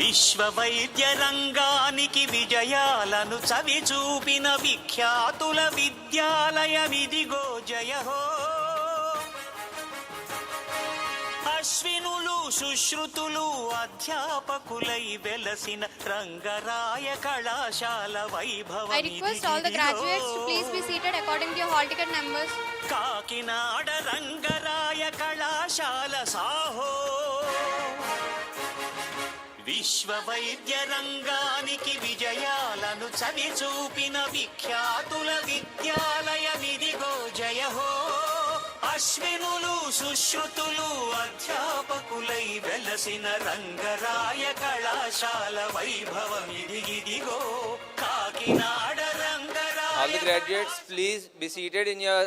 విశ్వ వైద్య రంగానికి విజయాలను చవి చూపిన విఖ్యాతుల విద్యాలయమిదిగో జయహో. అశ్వినులు సుశ్రుతులు అధ్యాపకులై వెలసిన రంగరాయ కళాశాల వైభవం. I request all the graduates to please be seated according to your hall ticket numbers. Kakinada Rangaraya కళాశాల సాహో. విశ్వ వైద్య రంగానికి విజయాలను చవి చూపిన విఖ్యాతుల విద్యాలయమిదిగో జయహో. అశ్వినులు సుశ్రుతులు అధ్యాపకులై వెలసిన రంగరాయ కళాశాల వైభవమిదిగిదిగో Kakinada Rangaraya. All the graduates, please be seated in your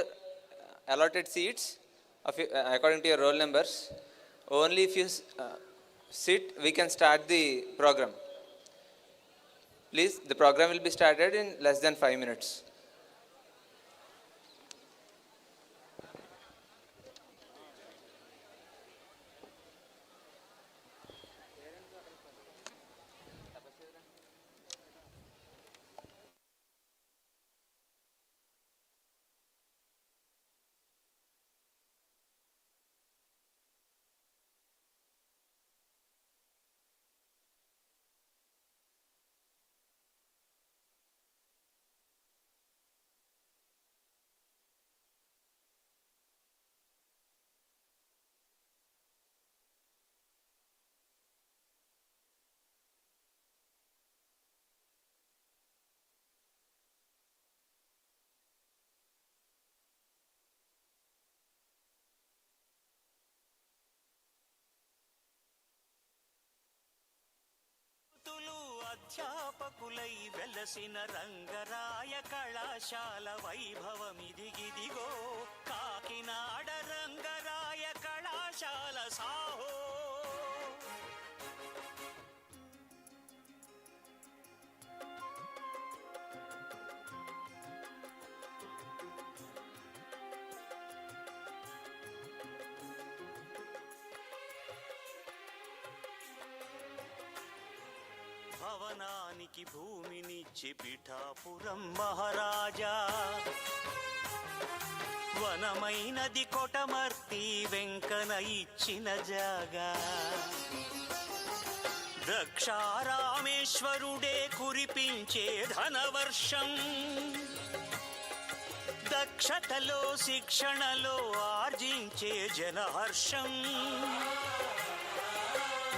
allotted seats according to your roll numbers. Only if you sit, we can start the program. Please, the program will be started in less than 5 minutes. అధ్యాపకులై వెలసిన రంగరాయ కళాశాల వైభవమిదిగిదిగో కాకినాడ రంగరాయ కళాశాల సాహో. భవనానికి భూమినిచ్చి పిఠాపురం మహారాజా. వనమైనది కొటమర్తి వెంకన ఇచ్చిన జాగా. దక్షారామేశ్వరుడే కురిపించే ధనవర్షం. దక్షతలో శిక్షణలో ఆర్జించే జనహర్షం.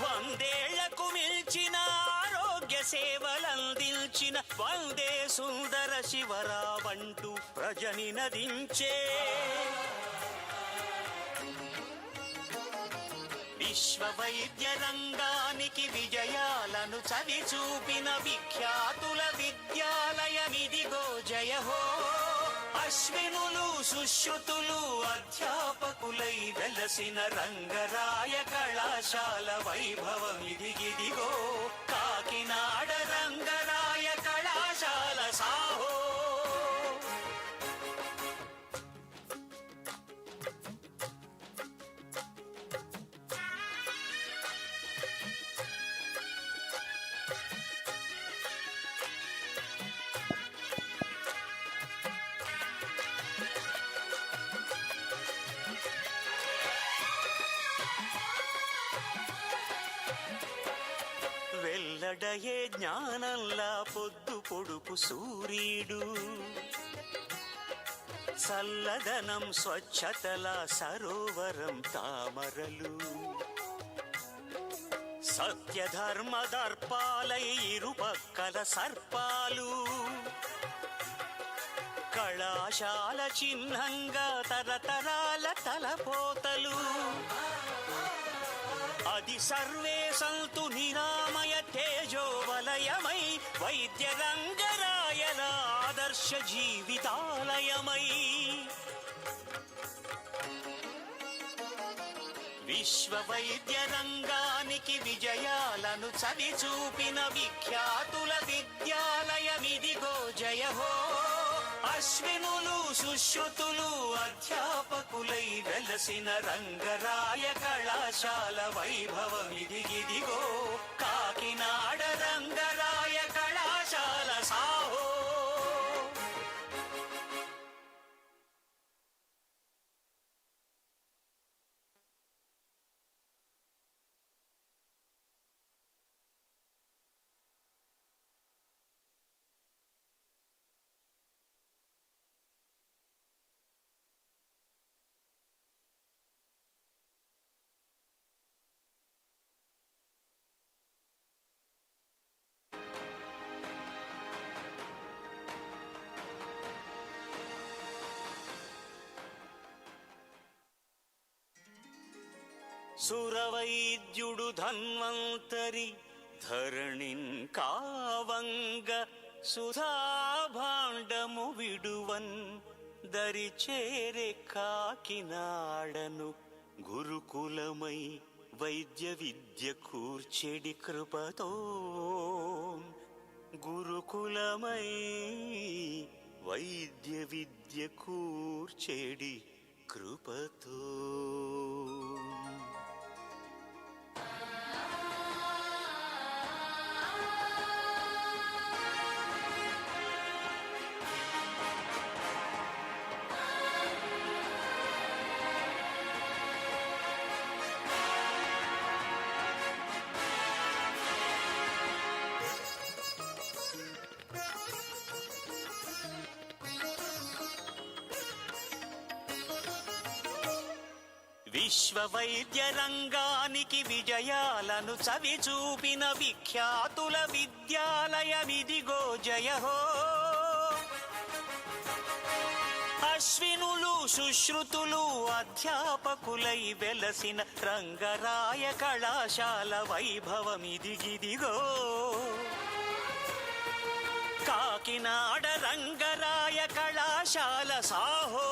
వందేళ్లకు మిల్చిన సేవలందించిన వందే సుందర శివరావంటూ ప్రజని నదించే. విశ్వ వైద్య రంగానికి విజయాలను చవి చూపిన విఖ్యాతుల విద్యాలయమిదిగో జయహో. అశ్వినులు సుశ్రుతులు అధ్యాపకులై వెలసిన రంగరాయ కళాశాల వైభవమిదిగిదిగో కాకినాడ రంగరాయ కళాశాల సాహో. వెల్లడయే జ్ఞానంలా పొద్దు పొడుపు సూర్యుడు. చల్లదనం స్వచ్ఛతల సరోవరం తామరలు. సత్యధర్మ దర్పాలై ఇరుపక్కల సర్పాలు. కళాశాల చిహ్నంగా తరతరాల తలపోతలు. అది సర్వే సంతు నిరామయ తేజోవలయమై వైద్య రంగరాయల ఆదర్శ జీవితాలయమై. విశ్వ వైద్య రంగానికి విజయాలను చవి చూపిన విఖ్యాతుల విద్యాలయమిదిగో జయహో. అశ్వినులు సుశ్రుతులు అధ్యాపకులై వెలసిన రంగరాయ కళాశాల వైభవమిదిగిదిగో కాకినాడ రంగరాయ కళాశాల సాహో. సురవైద్యుడు ధన్వంతరి ధరణిన్ కావంగ సుధాభాండము విడువన్ దరిచేరే కాకినాడను గురుకులమై వైద్య విద్య కూర్చెడి కృపతో గురుకులమై వైద్య విద్య కూర్చెడి కృపతో. విశ్వ వైద్య రంగానికి విజయాలను చవి చూపిన విఖ్యాతుల విద్యాలయమిదిగో జయహో. అశ్వినులు సుశ్రుతులు అధ్యాపకులై వెలసిన రంగరాయ కళాశాల వైభవమిదిగిదిగో కాకినాడ రంగరాయ కళాశాల సాహో.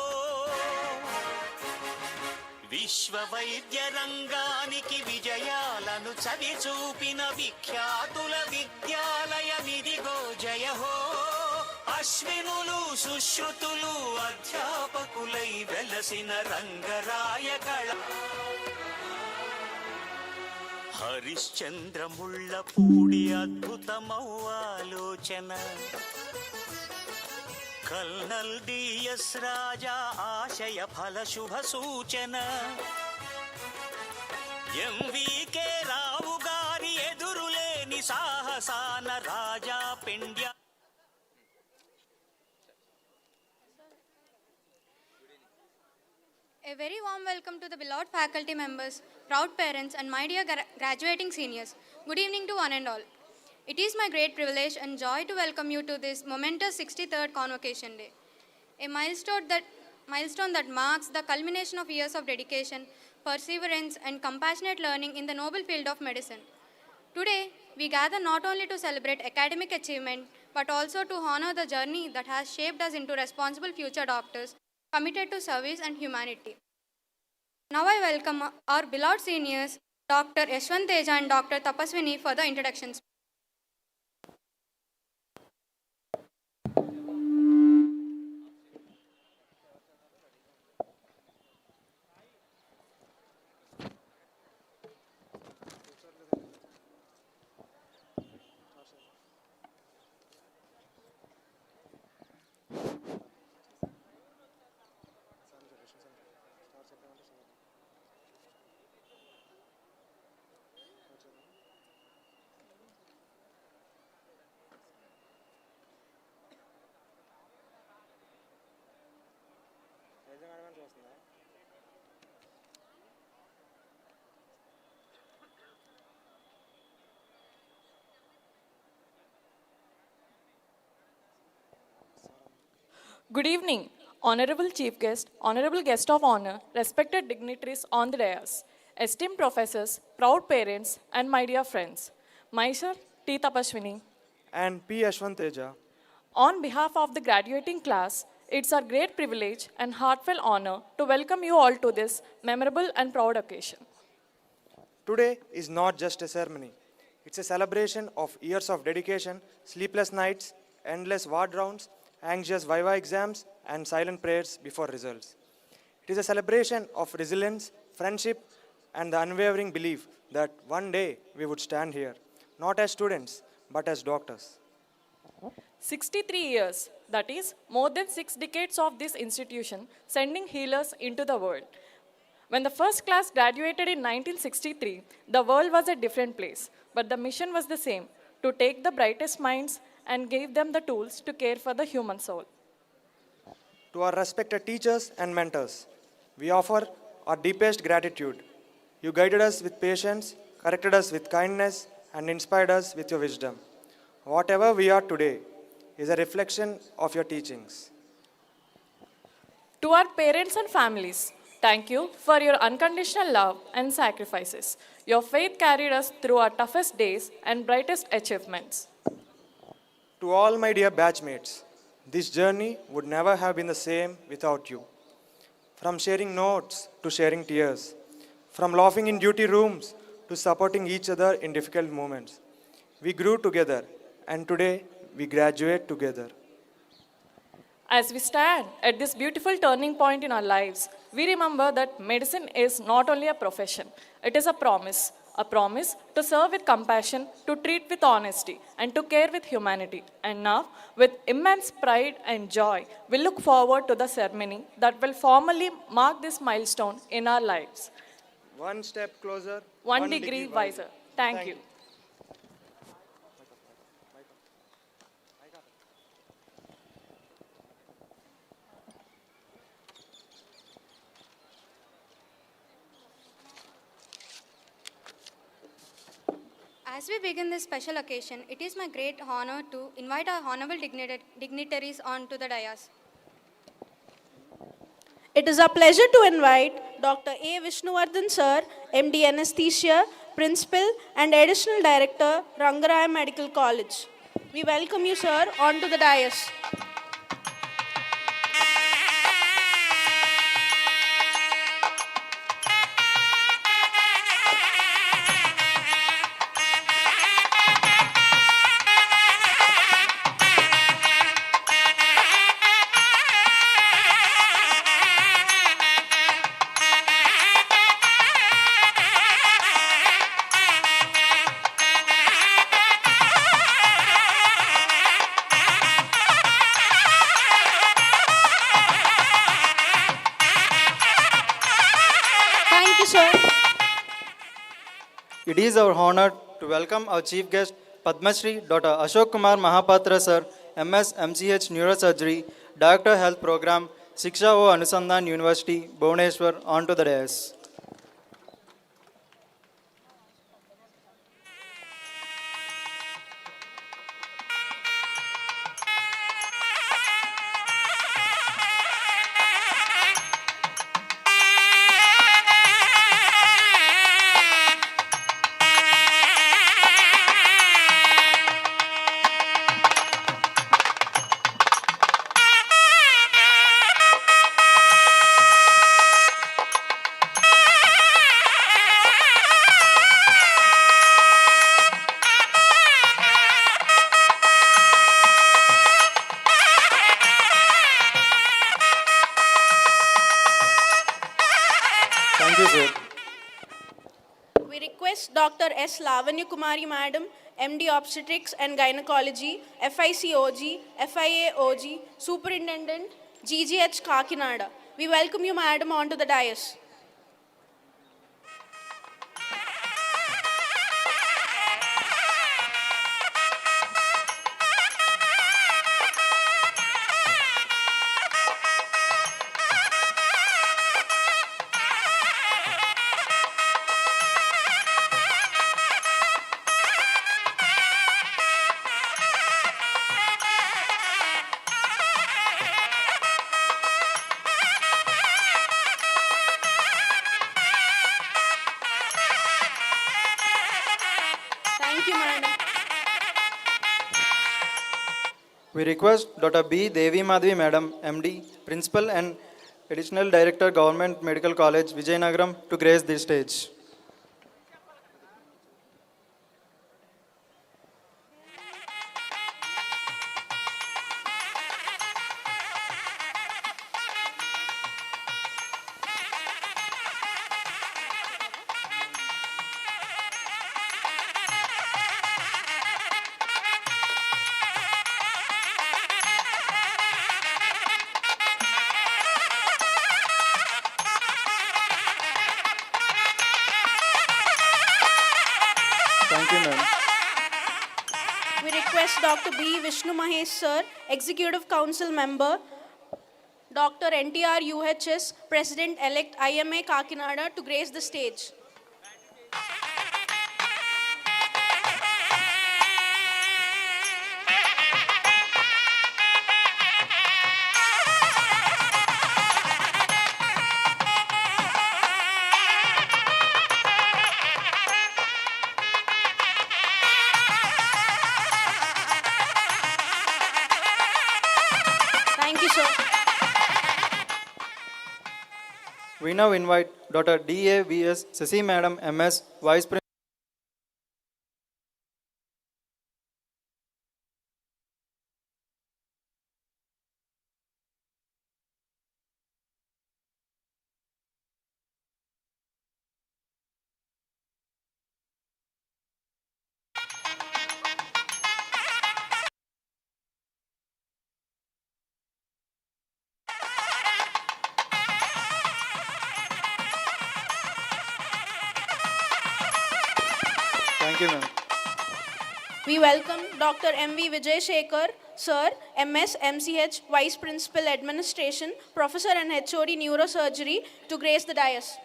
విశ్వ వైద్య రంగానికి విజయాలను చవి చూపిన విఖ్యాతుల విద్యాలయమిదిగో జయహో. అశ్వినులు సుశ్రుతులు అధ్యాపకులై వెలసిన రంగరాయ కళ. హరిశ్చంద్రముళ్ళపూడి అద్భుతమౌ ఆలోచన కల్నల్ డిఎస్ రాజా ఆశయ ఫల శుభ సూచన ఎంవికే రావు గారి ఎదురులేని సాహసాన రాజా పెండ్య. A very warm welcome to the beloved faculty members, proud parents, and my dear graduating seniors. Good evening to one and all. It is my great privilege and joy to welcome you to this momentous 63rd Convocation Day, a milestone that marks the culmination of years of dedication, perseverance, and compassionate learning in the noble field of medicine. Today, we gather not only to celebrate academic achievement, but also to honor the journey that has shaped us into responsible future doctors, committed to service and humanity. Now I welcome our beloved seniors, Dr. Yashwant Teja and Dr. Tapaswini for the introductions. Good evening, Honorable Chief Guest, Honorable Guest of Honor, respected dignitaries on the dais, esteemed professors, proud parents, and my dear friends. Myself, T. Tapaswini. And P. Yashwant Teja. On behalf of the graduating class, it's our great privilege and heartfelt honor to welcome you all to this memorable and proud occasion. Today is not just a ceremony. It's a celebration of years of dedication, sleepless nights, endless ward rounds, anxious viva exams, and silent prayers before results. It is a celebration of resilience, friendship, and the unwavering belief that one day we would stand here, not as students, but as doctors. 63 years, that is more than 6 decades of this institution sending healers into the world. When the first class graduated in 1963, the world was a different place, but the mission was the same, to take the brightest minds and give them the tools to care for the human soul. To our respected teachers and mentors, we offer our deepest gratitude. You guided us with patience, corrected us with kindness, and inspired us with your wisdom. Whatever we are today is a reflection of your teachings. To our parents and families, thank you for your unconditional love and sacrifices. Your faith carried us through our toughest days and brightest achievements. To all my dear batchmates, this journey would never have been the same without you. From sharing notes to sharing tears, from laughing in duty rooms to supporting each other in difficult moments, we grew together, and today we graduate together. As we stand at this beautiful turning point in our lives, we remember that medicine is not only a profession, it is a promise to serve with compassion, to treat with honesty, and to care with humanity. And now, with immense pride and joy, we look forward to the ceremony that will formally mark this milestone in our lives. One step closer, One degree wiser. Thank you. As we begin this special occasion, it is my great honor to invite our honorable dignitaries onto the dais. It is a pleasure to invite Dr. A. Vishnuvardhan Sir, MD Anesthesia, Principal and Additional Director, Rangaraya Medical College. We welcome you, sir, onto the dais. Thank you, sir. It is our honor to welcome our chief guest, Padma Shri Dr. Ashok Kumar Mahapatra Sir, MS MCH Neurosurgery, Director Health Program, Shiksha O Anusandhan University, Bhubaneswar, onto the dais. Thank you, sir. We request Dr. S. Lavanya Kumari Madam, MD Obstetrics and Gynecology, FICOG, FIAOG, Superintendent, GGH Kakinada. We welcome you, Madam, onto the dais. Thank you, Madam. We request Dr. B. Devi Madhavi Madam, MD, Principal and Additional Director, Government Medical College, Vijayanagaram, to grace this stage. Thank you, ma'am. We request Dr. B. Vishnu Mahesh, sir, Executive Council Member, Dr. NTR UHS, President-elect IMA Kakinada, to grace the stage. Thank you, sir. We now invite Dr. D.A.V.S. Sasi Madam, MS, Vice President. Thank you, ma'am. We welcome Dr. M.V. Vijay Shekhar, sir, MS, MCH, Vice Principal Administration, Professor and HOD Neurosurgery, to grace the dais.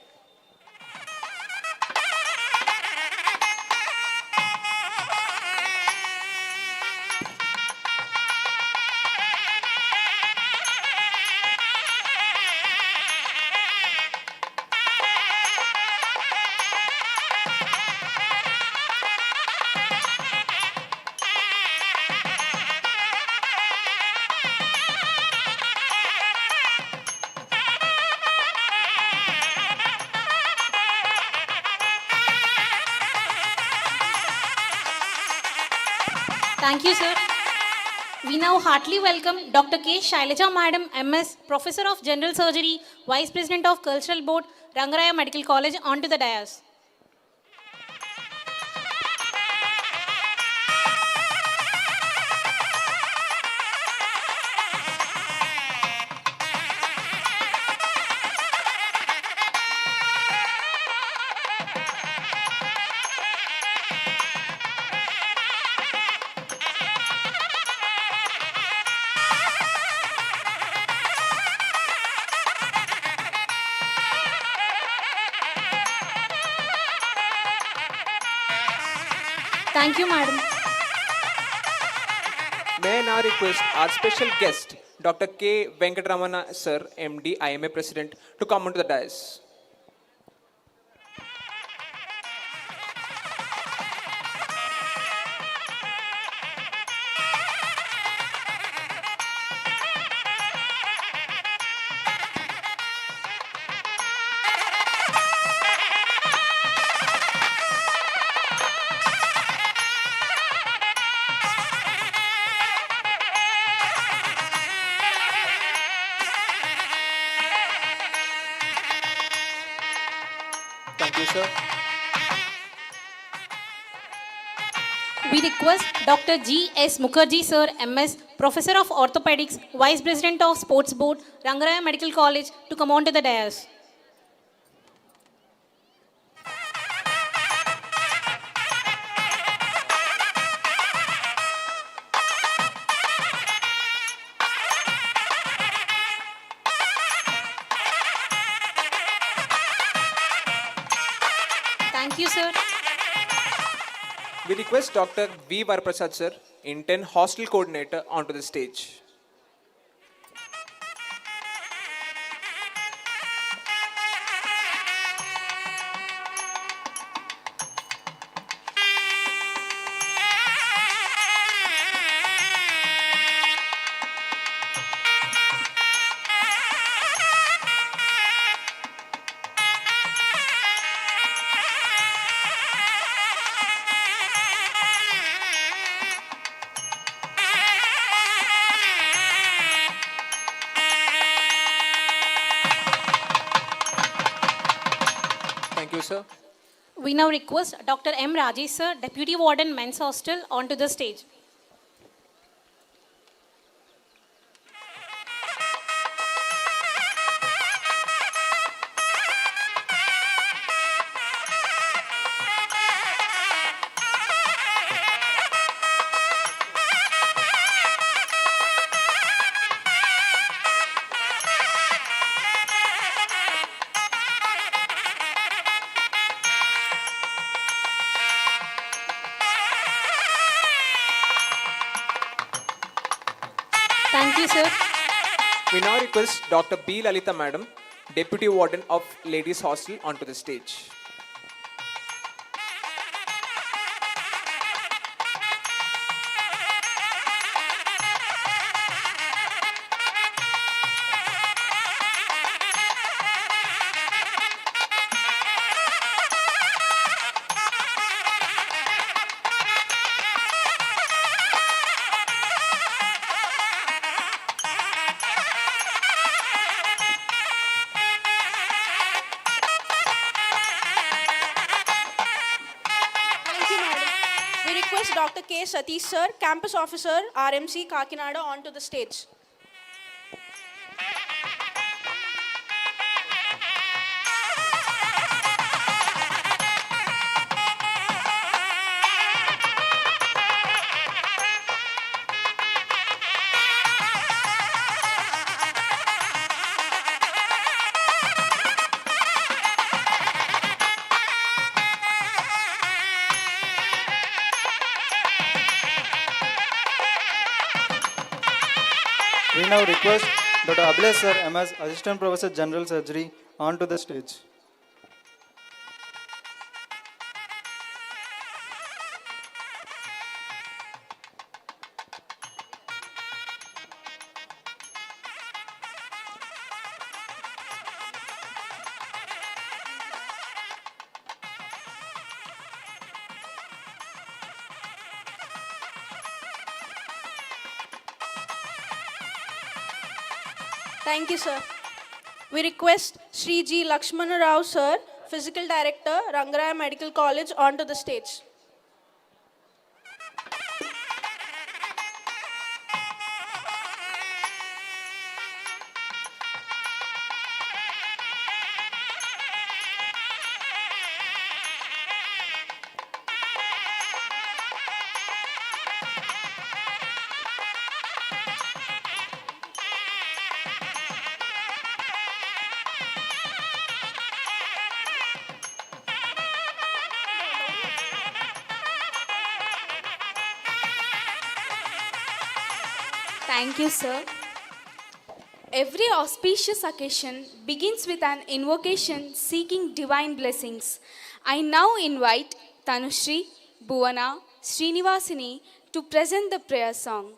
Thank you, sir. We now heartily welcome Dr. K. Shailaja Madam, MS, Professor of General Surgery, Vice President of Cultural Board, Rangaraya Medical College, onto the dais. Thank you, madam. May I now request our special guest, Dr. K. Venkatramana, Sir, MD, IMA President, to come onto the dais. Thank you, sir. We request Dr. G. S. Mukherjee, Sir, MS, Professor of Orthopedics, Vice President of Sports Board, Rangaraya Medical College, to come onto the dais. Thank you, sir. We request Dr. V. Varaprasad, Sir, Intern Hostel Coordinator, onto the stage. Thank you, sir. We now request Dr. M. Rajesh, Sir, Deputy Warden, Men's Hostel, onto the stage. Thank you, sir. We now request Dr. B. Lalita Madam, Deputy Warden of Ladies Hostel, onto the stage. Thank you, madam. We request Dr. K. Satish sir, Campus Officer, RMC, Kakinada, onto the stage. We now request Dr. Ablesh sir, MS, Assistant Professor General Surgery, onto the stage. Thank you, sir. We request Sri G. Lakshmana Rao sir, Physical Director, Rangaraya Medical College, onto the stage. Thank you, sir. Every auspicious occasion begins with an invocation seeking divine blessings. I now invite Tanushri, Bhuvana, Srinivasini to present the prayer song.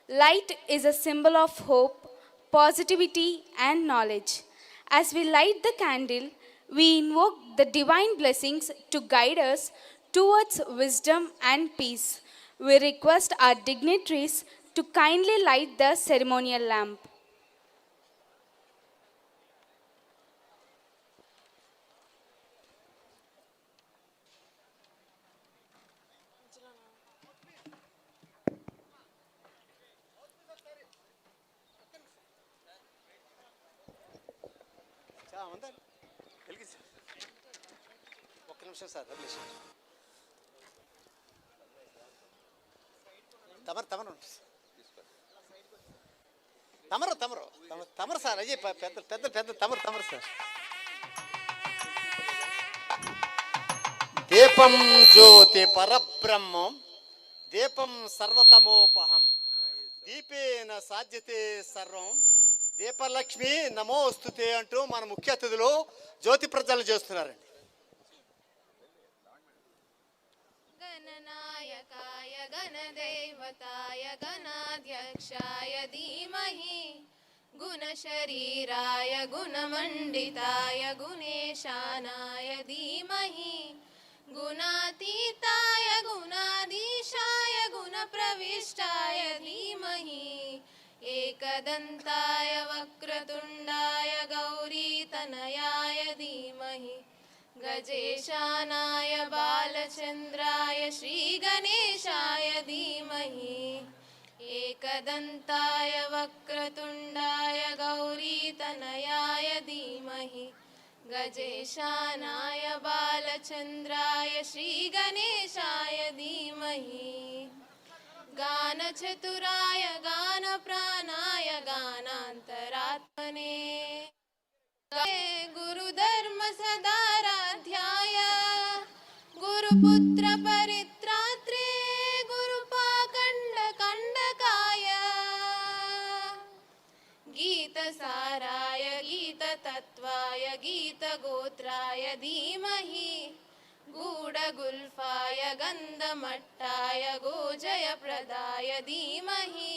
Light is a symbol of hope, positivity, and knowledge. As we light the candle, we invoke the divine blessings to guide us towards wisdom and peace. We request our dignitaries to kindly light the ceremonial lamp. తమరు sir అయ్యే పెద్ద పెద్ద పెద్ద తమరు sir దీపం జ్యోతి పరబ్రహ్మం దీపం సర్వతమోపహం దీపేన సాధ్యతే సర్వం దీపలక్ష్మి నమోస్తుతే అంటూ మన ముఖ్య అతిథులు జ్యోతి ప్రజ్వలన చేస్తున్నారండి. गणनायकाय गणदेवताय गणाध्यक्षाय धीमहि गुणशरीराय गुणमण्डिताय गुणेशानाय धीमहि गुणातीताय गुणाधीशाय गुणप्रविष्टाय धीमहि एकदन्ताय वक्रतुण्डाय गौरीतनयाय धीमहि गजेशानाय बालचन्द्राय श्रीगणेशाय धीमहि एकदन्ताय वक्रतुण्डाय गौरीतनयाय धीमहि गजेशानाय बालचन्द्राय श्रीगणेशाय धीमहि गानचतुराय गानप्राणाय गानान्तरात्मने गुरुधर्म सदाराध्याय गुरुपुत्र परित्रात्रे गुरुपाखण्ड खण्डकाय गीतसाराय गीततत्त्वाय गीतगोत्राय धीमहि गूढगुल्फाय गन्धमट्टाय गोजयप्रदाय धीमहि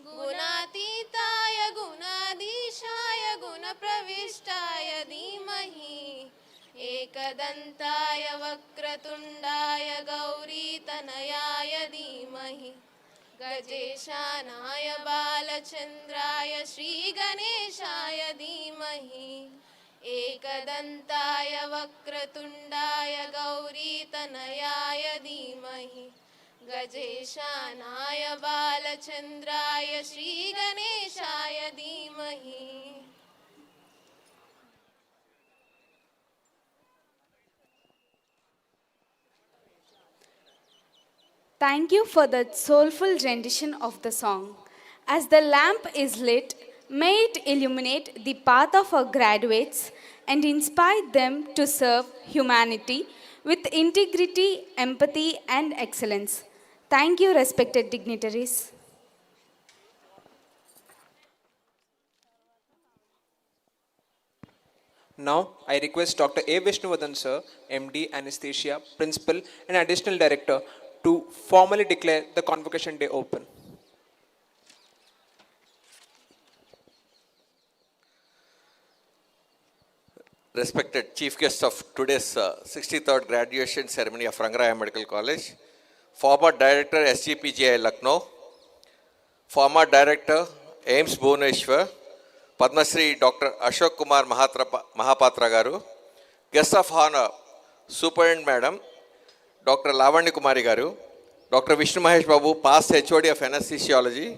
गुणातीताय गुणाधीशाय गुणप्रविष्टाय धीमहि एकदन्ताय वक्रतुण्डाय गौरीतनयाय धीमहि गजेशानाय बालचन्द्राय श्रीगणेशाय धीमहि एकदन्ताय वक्रतुण्डाय गौरीतनयाय धीमहि गजेशानाय बालचन्द्राय श्रीगणेशाय धीमहि Thank you for the soulful rendition of the song. As the lamp is lit, may it illuminate the path of our graduates and inspire them to serve humanity with integrity, empathy, and excellence. Thank you, respected dignitaries. Now, I request Dr. A. Vishnuvardhan sir, MD, Anesthesia, Principal and Additional Director to formally declare the Convocation Day open. Respected Chief Guest of today's 63rd graduation ceremony of Rangaraya Medical College, former Director SGPGI Lucknow, former Director AIMS Bhubaneswar, Padma Shri Dr. Ashok Kumar Mahapatra Garu, Guest of Honor, Superintendent Madam, Dr. Lavanya Kumari Garu, Dr. Vishnu Mahesh Babu, past HOD of Anesthesiology,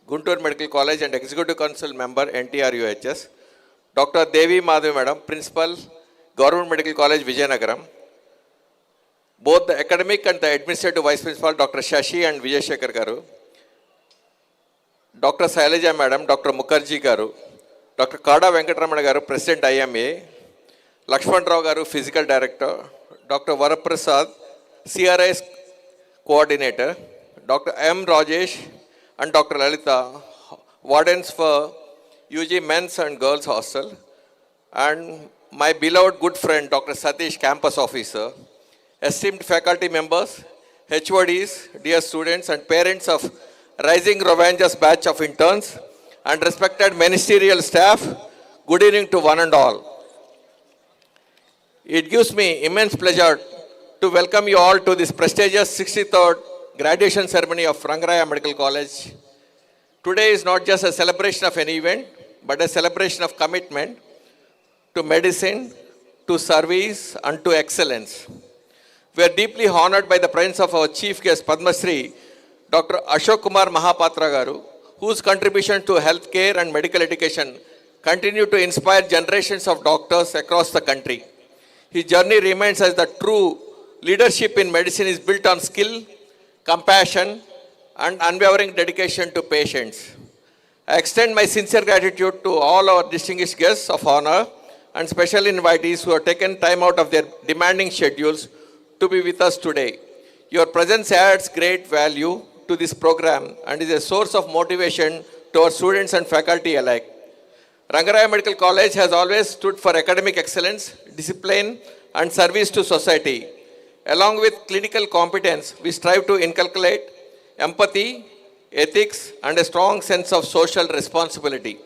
Guntur Medical College and Executive Council Member, NTR UHS, Dr. Devi Madhavi Madam, Principal, Government Medical College, Vijayanagaram, both the academic and the administrative Vice Principal, Dr. Shashi and Vijay Shekhar Garu, Dr. Sailaja Madam, Dr. Mukherjee Garu, Dr. Kada Venkatramana Garu, President IMA, Lakshman Rao Garu, Physical Director, Dr. Varaprasad, CRIS Coordinator, Dr. M. Rajesh and Dr. Lalita, Wardens for UG Men's and Girls Hostel, and my beloved good friend Dr. Satish, Campus Officer, esteemed faculty members, HODs, dear students and parents of Rising ROVANZERS batch of interns, and respected ministerial staff, good evening to one and all. It gives me immense pleasure to welcome you all to this prestigious 63rd graduation ceremony of Rangaraya Medical College. Today is not just a celebration of an event, but a celebration of commitment to medicine, to service, and to excellence. We are deeply honored by the presence of our chief guest, Padma Shri, Dr. Ashok Kumar Mahapatra Garu, whose contribution to healthcare and medical education continue to inspire generations of doctors across the country. His journey reminds us that true leadership in medicine is built on skill, compassion, and unwavering dedication to patients. I extend my sincere gratitude to all our distinguished guests of honor and special invitees who have taken time out of their demanding schedules to be with us today. Your presence adds great value to this program and is a source of motivation to our students and faculty alike. Rangaraya Medical College has always stood for academic excellence, discipline, and service to society. Along with clinical competence, we strive to inculcate empathy, ethics, and a strong sense of social responsibility.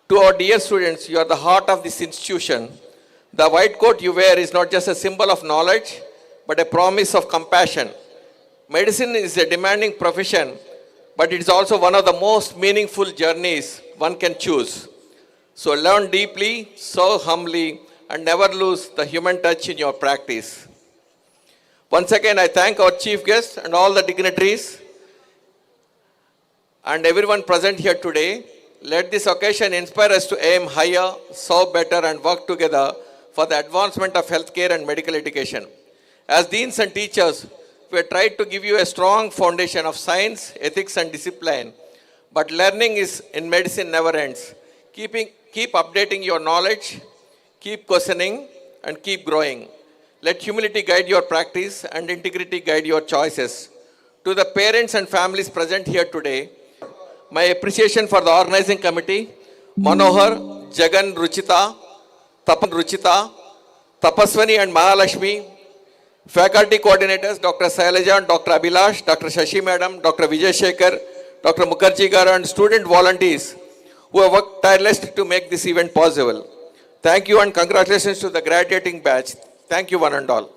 To our dear students, you are the heart of this institution. The white coat you wear is not just a symbol of knowledge, but a promise of compassion. Medicine is a demanding profession, but it is also one of the most meaningful journeys one can choose. So learn deeply, serve humbly, and never lose the human touch in your practice. Once again, I thank our chief guests and all the dignitaries and everyone present here today. Let this occasion inspire us to aim higher, serve better, and work together for the advancement of healthcare and medical education. As deans and teachers, we have tried to give you a strong foundation of science, ethics, and discipline. But learning in medicine never ends. Keep updating your knowledge, keep questioning, and keep growing. Let humility guide your practice and integrity guide your choices. To the parents and families present here today, my appreciation for the organizing committee Manohar, Jagan Ruchita, Tapan Ruchita, Tapaswani and Mahalashmi, faculty coordinators Dr. Sailaja and Dr. Abhilash, Dr. Shashi Madam, Dr. Vijay Shekhar, Dr. Mukherjee Garu and student volunteers who have worked tirelessly to make this event possible. Thank you and congratulations to the graduating batch. Thank you one and all.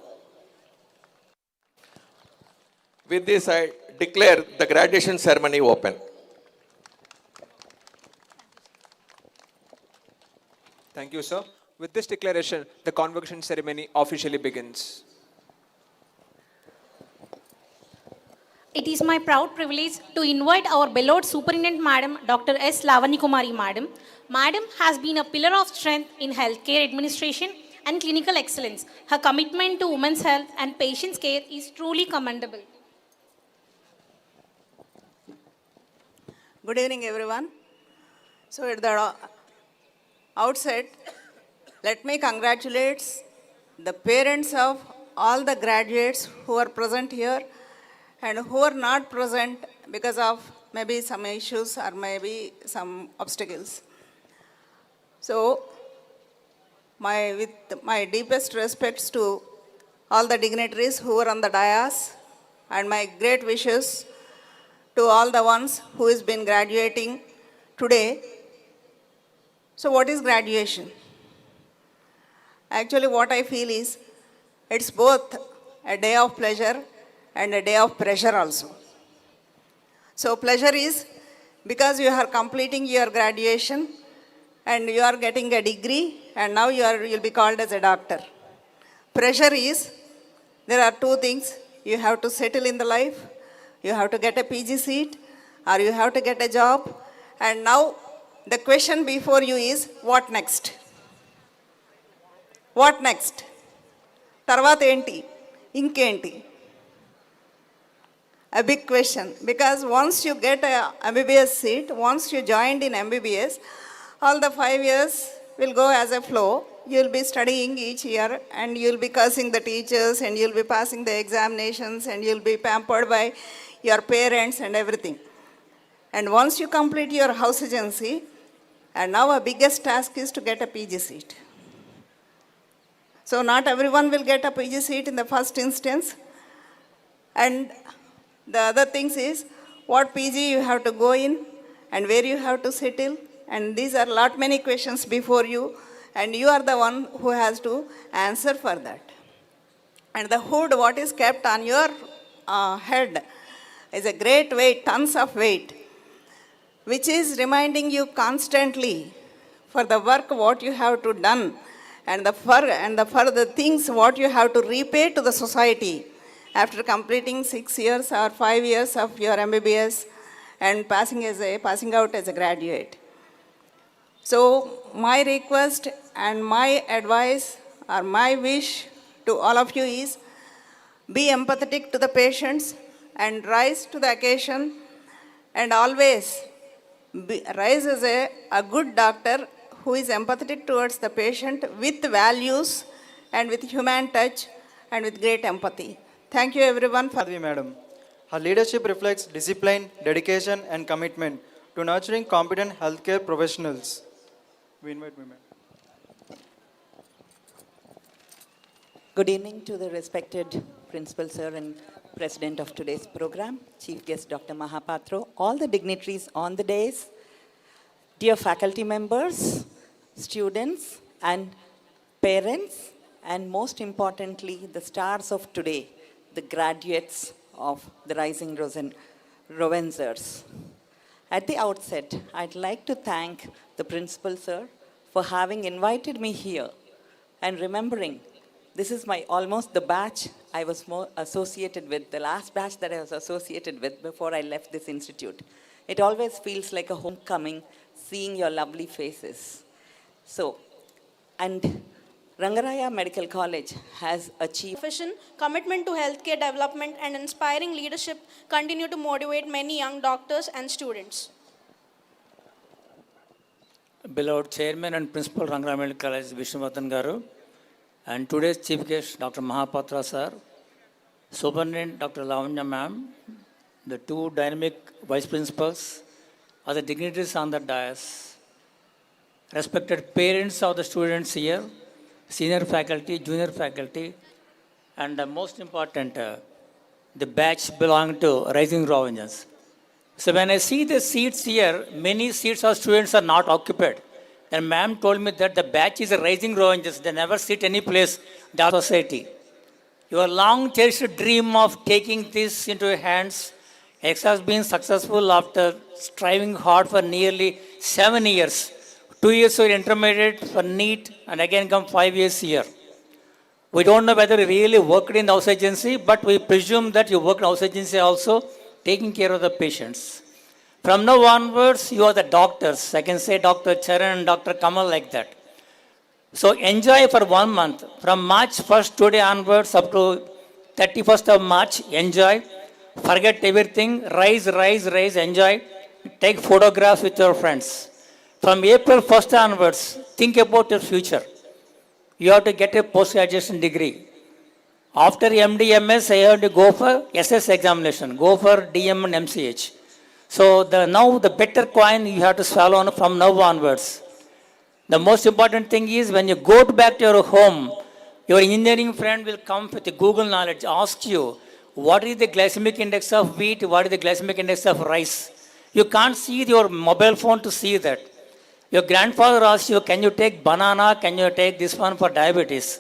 With this, I declare the graduation ceremony open. Thank you, sir. With this declaration, the convocation ceremony officially begins. It is my proud privilege to invite our beloved Superintendent Madam, Dr. S. Lavanya Kumari Madam. Madam has been a pillar of strength in healthcare administration and clinical excellence. Her commitment to women's health and patients' care is truly commendable. Good evening, everyone. So at the outset, let me congratulate the parents of all the graduates who are present here and who are not present because of maybe some issues or maybe some obstacles. So, with my deepest respects to all the dignitaries who are on the dais and my great wishes to all the ones who has been graduating today. So what is graduation? Actually what I feel is it's both a day of pleasure and a day of pressure also. So pleasure is because you are completing your graduation and you are getting a degree and now you'll be called as a doctor. Pressure is there are two things. You have to settle in the life, you have to get a PG seat or you have to get a job, and now the question before you is what next? What next? Tarvata enti? Inkenti? A big question, because once you get a MBBS seat, once you joined in MBBS, all the 5 years will go as a flow. You'll be studying each year and you'll be cursing the teachers and you'll be passing the examinations and you'll be pampered by your parents and everything. And once you complete your house agency, and now our biggest task is to get a PG seat. So not everyone will get a PG seat in the first instance. And the other things is what PG you have to go in and where you have to settle. And these are lot many questions before you. And you are the one who has to answer for that. And the hood, what is kept on your head, is a great weight, tons of weight, which is reminding you constantly for the work what you have to done and for the things what you have to repay to the society after completing 6 years or 5 years of your MBBS and passing out as a graduate. So my request and my advice or my wish to all of you is be empathetic to the patients and rise to the occasion and always rise as a good doctor who is empathetic towards the patient with values and with human touch and with great empathy. Thank you everyone for Madam. Her leadership reflects discipline, dedication and commitment to nurturing competent healthcare professionals. We invite women. Good evening to the respected Principal Sir and President of today's program, Chief Guest Dr. Mahapatro, all the dignitaries on the dais, dear faculty members, students and parents, and most importantly, the stars of today, the graduates of the Rising ROVANZERS. At the outset, I'd like to thank the Principal Sir for having invited me here and remembering this is almost the batch I was more associated with, the last batch that I was associated with before I left this institute. It always feels like a homecoming, seeing your lovely faces. So, and Rangaraya Medical College has achieved commitment to healthcare development and inspiring leadership continue to motivate many young doctors and students. Beloved Chairman and Principal Rangaraya Medical College Vishnuvardhan Garu, and today's Chief Guest Dr. Mahapatra Sir, Superintendent Dr. Lavanya Ma'am, the two dynamic Vice Principals, other dignitaries on the dais, respected parents of the students here, senior faculty, junior faculty, and most important, the batch belonging to Rising ROVANZERS. So when I see the seats here, many seats of students are not occupied. And ma'am told me that the batch is a Rising ROVANZERS. They never sit any place in the society. Your long cherished dream of taking this into your hands has been successful after striving hard for nearly 7 years. 2 years for intermediate for NEET and again come 5 years here. We don't know whether you really worked in the house agency, but we presume that you worked in house agency also, taking care of the patients. From now onwards, you are the doctors. I can say Dr. Charan and Dr. Kamal like that. So enjoy for 1 month. From March 1st today onwards up to 31st of March, enjoy. Forget everything. Rise, enjoy. Take photographs with your friends. From April 1st onwards, think about your future. You have to get a post-graduation degree. After MD, MS, I have to go for SS examination. Go for DM and MCH. So now the better coin you have to swallow on from now onwards. The most important thing is when you go back to your home, your engineering friend will come with the Google knowledge, ask you, what is the glycemic index of wheat, what is the glycemic index of rice. You can't see your mobile phone to see that. Your grandfather asks you, can you take banana, can you take this one for diabetes?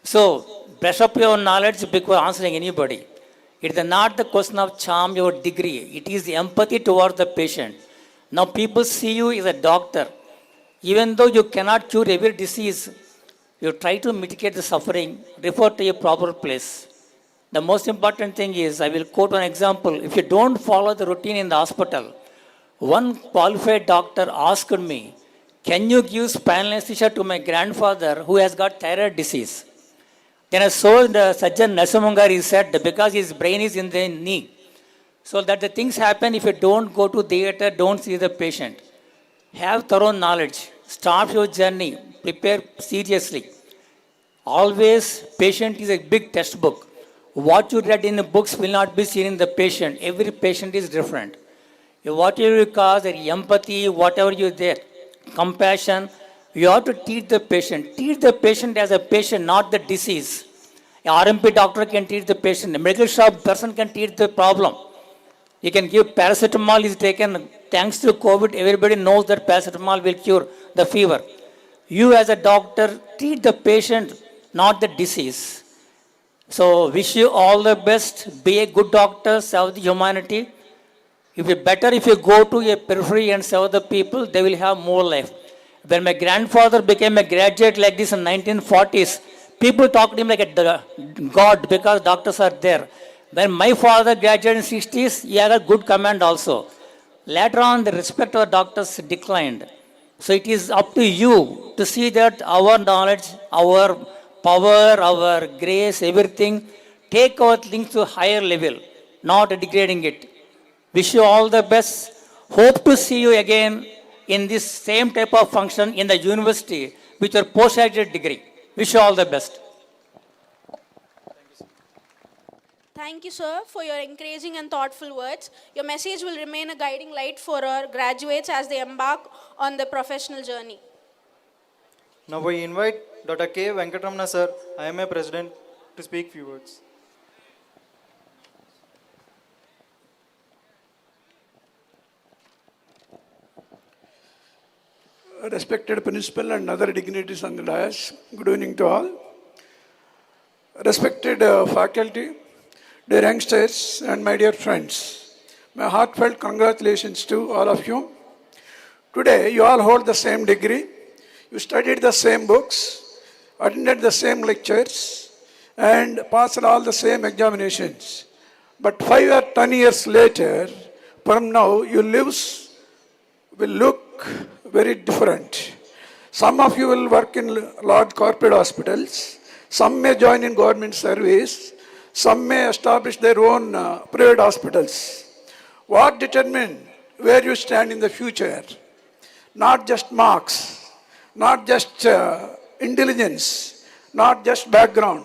So brush up your knowledge before answering anybody. It is not the question of charm, your degree. It is the empathy towards the patient. Now people see you as a doctor. Even though you cannot cure every disease, you try to mitigate the suffering, refer to a proper place. The most important thing is, I will quote an example. If you don't follow the routine in the hospital, one qualified doctor asked me, can you give spinal anesthesia to my grandfather who has got thyroid disease? Then I saw the surgeon Nasamungar, he said, because his brain is in the knee. So that the things happen if you don't go to theater, don't see the patient. Have thorough knowledge. Start your journey. Prepare seriously. Always, patient is a big textbook. What you read in the books will not be seen in the patient. Every patient is different. Whatever you cause, empathy, whatever you there, compassion, you have to treat the patient. Treat the patient as a patient, not the disease. A RMP doctor can treat the patient. A medical shop person can treat the problem. You can give paracetamol is taken. Thanks to COVID, everybody knows that paracetamol will cure the fever. You as a doctor, treat the patient, not the disease. So wish you all the best. Be a good doctor, serve the humanity. It will be better if you go to a periphery and serve the people, they will have more life. When my grandfather became a graduate like this in 1940s, people talked to him like a god because doctors are there. When my father graduated in 60s, he had a good command also. Later on, the respect of doctors declined. So it is up to you to see that our knowledge, our power, our grace, everything, take our things to a higher level, not degrading it. Wish you all the best. Hope to see you again in this same type of function in the university with your postgraduate degree. Wish you all the best. Thank you, sir, for your encouraging and thoughtful words. Your message will remain a guiding light for our graduates as they embark on the professional journey. Now we invite Dr. K. Venkatramana sir, IMA President, to speak few words. Respected principal and other dignitaries on the dais, good evening to all. Respected faculty, dear youngsters and my dear friends, my heartfelt congratulations to all of you. Today you all hold the same degree, you studied the same books, attended the same lectures and passed all the same examinations. But 5 or 10 years later, from now your lives will look very different. Some of you will work in large corporate hospitals, some may join in government service, some may establish their own private hospitals. What determines where you stand in the future? Not just marks, not just intelligence, not just background.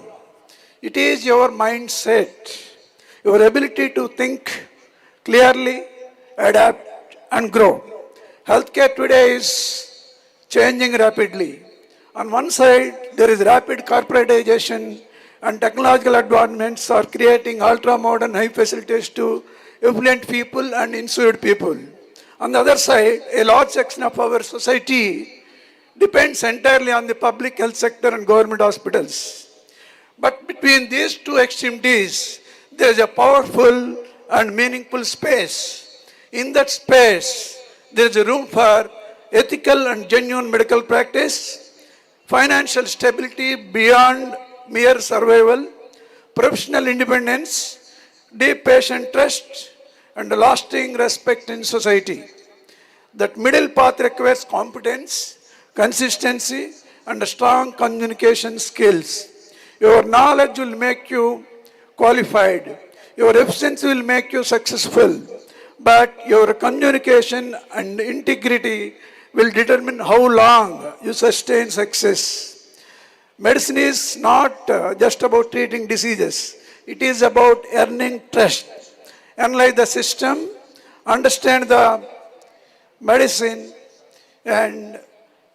It is your mindset, your ability to think clearly, adapt and grow. Healthcare today is changing rapidly. On one side, there is rapid corporatization and technological advancements are creating ultra-modern high facilities to affluent people and insured people. On the other side, a large section of our society depends entirely on the public health sector and government hospitals. But between these two extremities, there is a powerful and meaningful space. In that space, there is a room for ethical and genuine medical practice, financial stability beyond mere survival, professional independence, deep patient trust, and lasting respect in society. That middle path requires competence, consistency, and strong communication skills. Your knowledge will make you qualified. Your efficiency will make you successful. But your communication and integrity will determine how long you sustain success. Medicine is not just about treating diseases. It is about earning trust. Analyze the system, understand the medicine, and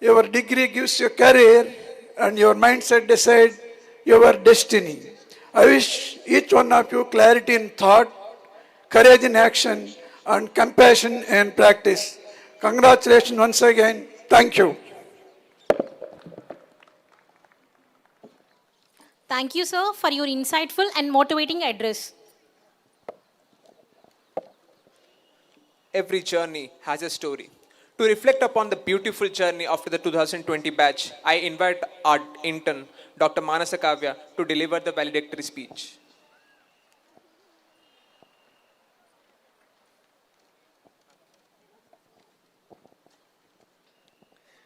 your degree gives you career, and your mindset decides your destiny. I wish each one of you clarity in thought, courage in action, and compassion in practice. Congratulations once again. Thank you. Thank you, sir, for your insightful and motivating address. Every journey has a story. To reflect upon the beautiful journey after the 2020 batch, I invite our intern, Dr. Manasa Kavya, to deliver the valedictory speech.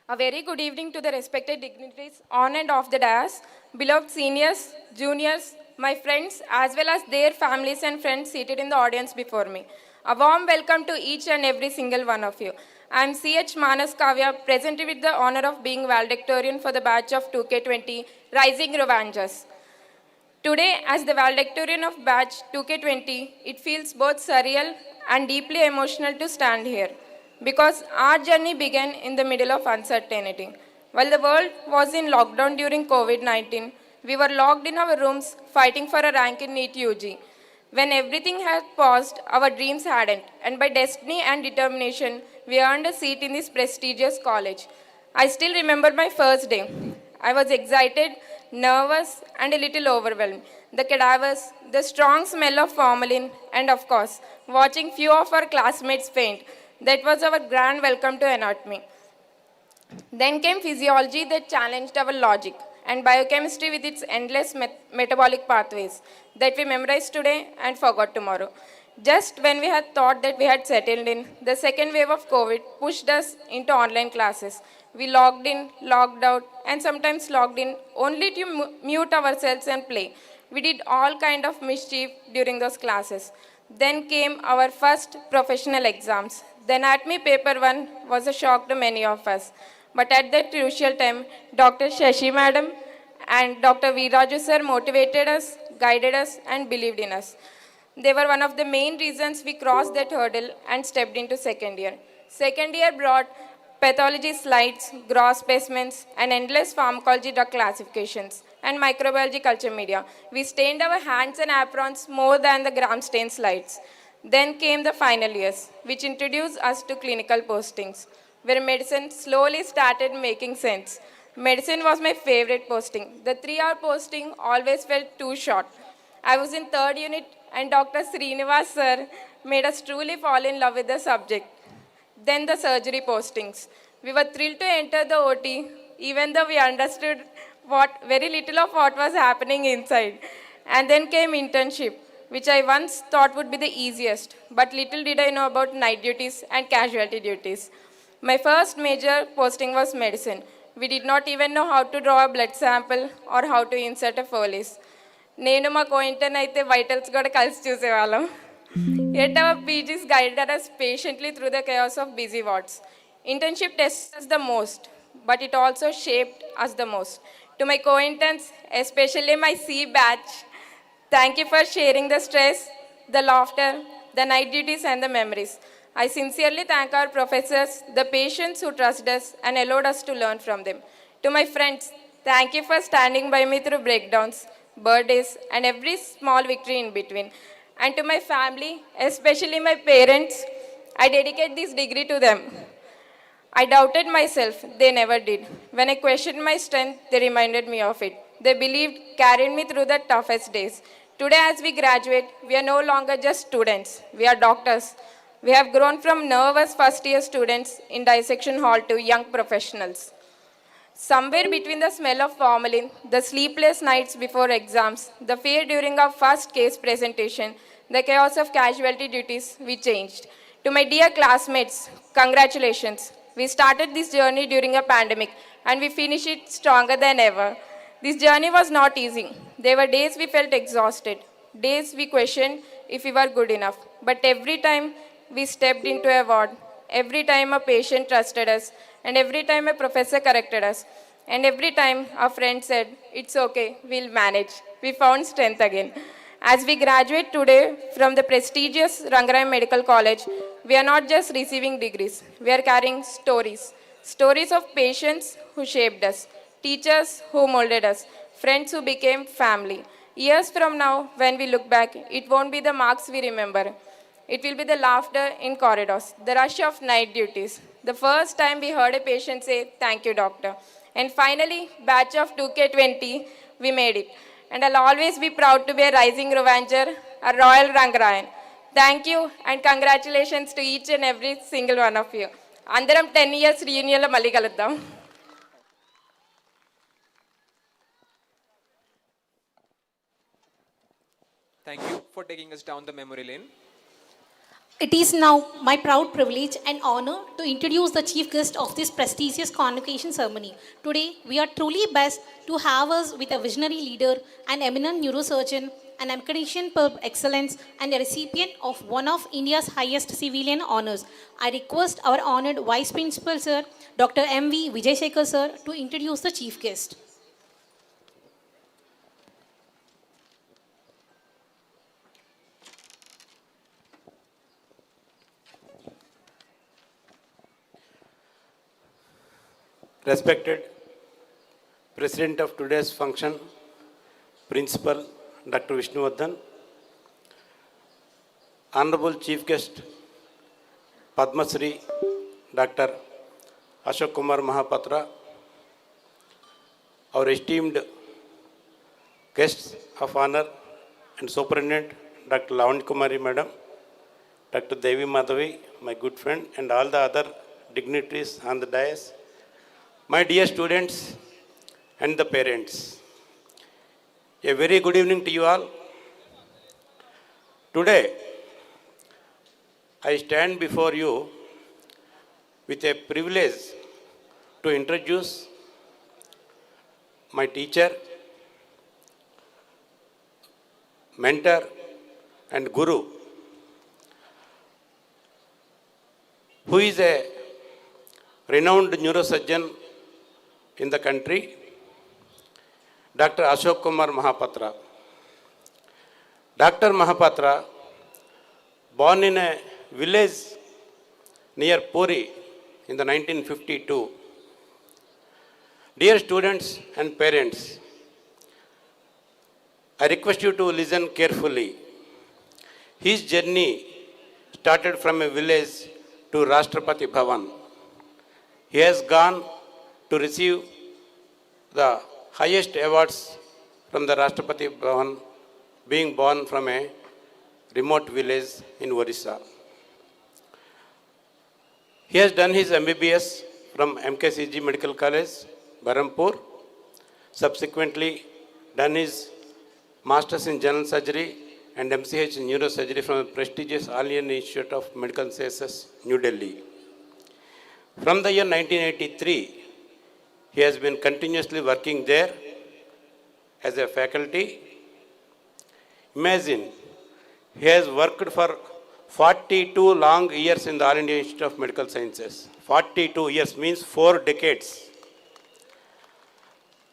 A very good evening to the respected dignitaries on and off the dais, beloved seniors, juniors, my friends, as well as their families and friends seated in the audience before me. A warm welcome to each and every single one of you. I am C.H. Manas Kavya, presented with the honor of being valedictorian for the batch of 2K20, Rising ROVANZERS. Today, as the valedictorian of batch 2K20, it feels both surreal and deeply emotional to stand here, because our journey began in the middle of uncertainty. While the world was in lockdown during COVID-19, we were locked in our rooms fighting for a rank in NEET UG. When everything had paused, our dreams hadn't, and by destiny and determination, we earned a seat in this prestigious college. I still remember my first day. I was excited, nervous, and a little overwhelmed. The cadavers, the strong smell of formalin, and of course, watching few of our classmates faint. That was our grand welcome to anatomy. Then came physiology that challenged our logic, and biochemistry with its endless metabolic pathways that we memorized today and forgot tomorrow. Just when we had thought that we had settled in, the second wave of COVID pushed us into online classes. We logged in, logged out, and sometimes logged in only to mute ourselves and play. We did all kind of mischief during those classes. Then came our first professional exams. The anatomy paper 1 was a shock to many of us. But at that crucial time, Dr. Shashi Madam and Dr. Viraju sir motivated us, guided us, and believed in us. They were one of the main reasons we crossed that hurdle and stepped into second year. Second year brought pathology slides, gross specimens, and endless pharmacology drug classifications, and microbiology culture media. We stained our hands and aprons more than the gram stain slides. Then came the final years, which introduced us to clinical postings, where medicine slowly started making sense. Medicine was my favorite posting. The 3-hour posting always felt too short. I was in third unit, and Dr. Srinivas sir made us truly fall in love with the subject. Then the surgery postings. We were thrilled to enter the OT, even though we understood very little of what was happening inside. And then came internship, which I once thought would be the easiest, but little did I know about night duties and casualty duties. My first major posting was medicine. We did not even know how to draw a blood sample or how to insert a Foley's. నేను మా కోయింటర్న్ అయితే vitals కూడా కలిసి చూసేవాళ్ళం. Yet our PGs guided us patiently through the chaos of busy wards. Internship tests us the most, but it also shaped us the most. To my co-interns, especially my C batch, thank you for sharing the stress, the laughter, the night duties, and the memories. I sincerely thank our professors, the patients who trusted us and allowed us to learn from them. To my friends, thank you for standing by me through breakdowns, birthdays, and every small victory in between. And to my family, especially my parents, I dedicate this degree to them. I doubted myself, they never did. When I questioned my strength, they reminded me of it. They believed, carried me through the toughest days. Today, as we graduate, we are no longer just students, we are doctors. We have grown from nervous first-year students in dissection hall to young professionals. Somewhere between the smell of formalin, the sleepless nights before exams, the fear during our first case presentation, the chaos of casualty duties, we changed. To my dear classmates, congratulations. We started this journey during a pandemic and we finished it stronger than ever. This journey was not easy. There were days we felt exhausted, days we questioned if we were good enough. But every time we stepped into a ward, every time a patient trusted us, and every time a professor corrected us, and every time our friend said, "It's okay, we'll manage," we found strength again. As we graduate today from the prestigious Rangaraya Medical College, we are not just receiving degrees, we are carrying stories. Stories of patients who shaped us, teachers who molded us, friends who became family. Years from now, when we look back, it won't be the marks we remember. It will be the laughter in corridors, the rush of night duties, the first time we heard a patient say, "Thank you, doctor." And finally, batch of 2K20, we made it. And I'll always be proud to be a rising Rovanger, a royal Rangarayan. Thank you and congratulations to each and every single one of you. Andaram 10 years reunion lo malli kaluddam. Thank you for taking us down the memory lane. It is now my proud privilege and honor to introduce the chief guest of this prestigious convocation ceremony. Today, we are truly blessed to have us with a visionary leader, an eminent neurosurgeon, an academician per excellence, and a recipient of one of India's highest civilian honors. I request our honored Vice Principal, Sir, Dr. M.V. Vijaysekhar, Sir, to introduce the chief guest. Respected President of today's function, Principal Dr. Vishnuvardhan, Honorable Chief Guest, Padma Shri Dr. Ashok Kumar Mahapatra, our esteemed guests of honor and Superintendent Dr. Lavanya Kumari Madam, Dr. Devi Madhavi, my good friend, and all the other dignitaries on the dais, my dear students and the parents, a very good evening to you all. Today, I stand before you with a privilege to introduce my teacher, mentor, and guru, who is a renowned neurosurgeon in the country, Dr. Ashok Kumar Mahapatra. Dr. Mahapatra, born in a village near Puri in the 1952. Dear students and parents, I request you to listen carefully. His journey started from a village to Rashtrapati Bhavan. He has gone to receive the highest awards from the Rashtrapati Bhavan, being born from a remote village in Orissa. He has done his MBBS from MKCG Medical College, Berhampur. Subsequently, done his Masters in General Surgery and MCH in Neurosurgery from the prestigious All Indian Institute of Medical Sciences, New Delhi. From the year 1983, he has been continuously working there as a faculty. Imagine, he has worked for 42 long years in the All India Institute of Medical Sciences. 42 years means 4 decades.